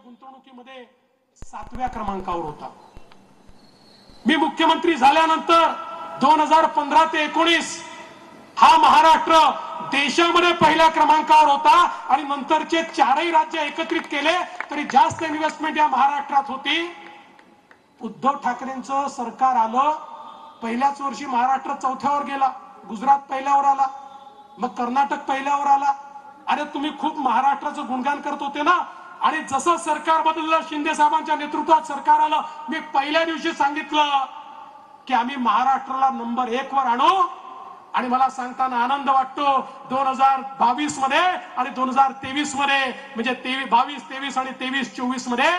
गुंतवणुकीमध्ये 7व्या क्रमांकावर होता। मी मुख्यमंत्री झाल्यानंतर 2015 ते 19 हा महाराष्ट्र देशामध्ये पहिल्या क्रमांकावर होता आणि नंतरचे चारही राज्य एकत्रित केले तरी जास्त इन्व्हेस्टमेंट या महाराष्ट्रात होती। उद्धव ठाकरेंचं सरकार आलं, पहिल्याच वर्षी महाराष्ट्र चौथ्यावर गेला, गुजरात पहिल्यावर आला, मग कर्नाटक पहिल्यावर आला। अरे तुम्ही खूप महाराष्ट्राचं गुणगान करत होते ना, आणि जसं सरकार बदललं, शिंदे साहेबांच्या नेतृत्वात सरकार आलं, मी पहिल्या दिवशी सांगितलं की आम्ही महाराष्ट्राला नंबर 1 वर आणू। आणि मला सांगताना आनंद वाटतो 2022 मध्ये आणि 2023 मध्ये, म्हणजे 22, 23 आणि 23, 24 मध्ये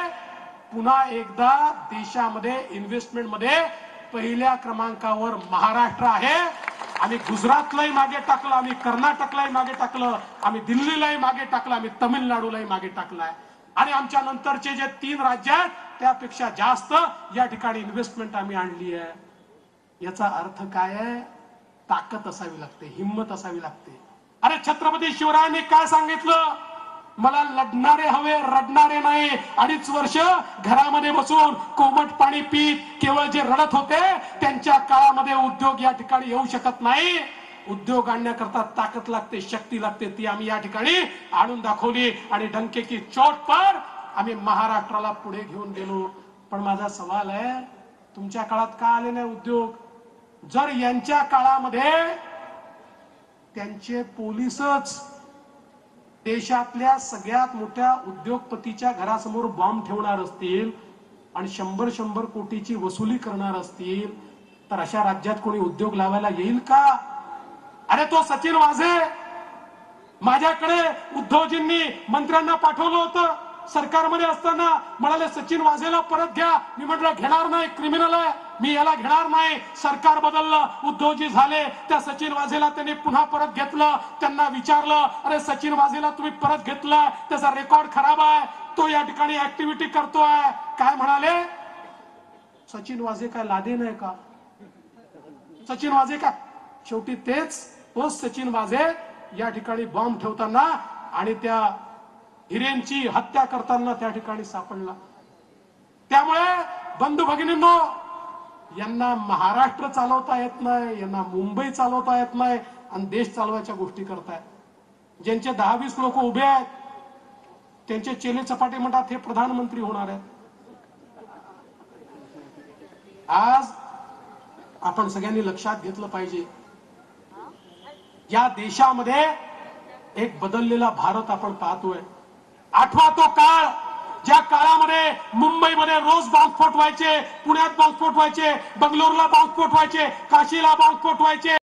पुन्हा एकदा देशामध्ये इन्व्हेस्टमेंट मध्ये पहिल्या क्रमांकावर महाराष्ट्र आहे। आम्ही गुजरातलाही मागे टाकलं, आम्ही कर्नाटकलाही मागे टाकलं, आम्ही दिल्लीलाही मागे टाकलं, आम्ही तामिळनाडूलाही मागे टाकलाय। आणि आमच्या नंतरचे जे 3 राज्य आहेत त्यापेक्षा जास्त या ठिकाणी इन्व्हेस्टमेंट आम्ही आणली आहे। याचा अर्थ काय आहे? ताकद असावी लागते, हिम्मत असावी लागते। अरे छत्रपती शिवरायांनी काय सांगितलं? मला लढणारे हवे, रडणारे नाही। 2.5 वर्ष घरामध्ये बसून कोमट पाणी पीत केवळ जे रडत होते त्यांच्या काळामध्ये उद्योग या ठिकाणी येऊ शकत नाही। उद्योग आणण्याकरता ताकद लागते, शक्ती लागते, ती आम्ही या ठिकाणी आणून दाखवली आणि डंके की चोट पर आम्ही महाराष्ट्राला पुढे घेऊन गेलो। पण माझा सवाल आहे, तुमच्या काळात का आले नाही उद्योग? जर यांच्या काळामध्ये त्यांचे पोलीसच देशातल्या सगळ्यात मोठ्या उद्योगपतीच्या घरासमोर बॉम्ब ठेवणार असतील आणि 100 कोटीची वसुली करणार असतील तर अशा राज्यात कोणी उद्योग लावायला येईल का? अरे तो सचिन वाझे, माझ्याकडे उद्धवजींनी मंत्र्यांना पाठवलं होतं सरकारमध्ये असताना, म्हणाले सचिन वाझेला परत घ्या। मी म्हटलं घेणार नाही, क्रिमिनल आहे, मी याला घेणार नाही। सरकार बदललं, उद्धवजी झाले, त्या सचिन वाझेला त्यांनी पुन्हा परत घेतलं। त्यांना विचारलं, अरे सचिन वाझेला तुम्ही परत घेतलं, त्याचा रेकॉर्ड खराब आहे, तो या ठिकाणी ऍक्टिव्हिटी करतोय। काय म्हणाले? सचिन वाझे काय लादे नाही का? सचिन वाझे का? शेवटी तोच सचिन वाझे या ठिकाणी बॉम्ब ठेवताना आणि त्या हिरेंची हत्या करताना त्या ठिकाणी सापडला। त्यामुळे बंधू भगिनींनो, यांना महाराष्ट्र चालवता येत नाही, यांना मुंबई चालवता येत नाही आणि देश चालवायच्या गोष्टी करताय। ज्यांचे 10-20 लोक उभे आहेत त्यांचे चेले चपाटे म्हणतात हे प्रधानमंत्री होणार आहेत। आज आपण सगळ्यांनी लक्षात घेतलं पाहिजे, या देशामध्ये एक बदललेला भारत आपण पाहतोय। आठवा तो काळ, ज्या काळामध्ये मुंबईमध्ये रोज बॉम्बस्फोट व्हायचे, पुण्यात बॉम्बस्फोट व्हायचे, बंगलोरला बॉम्बस्फोट व्हायचे, काशीला बॉम्बस्फोट व्हायचे।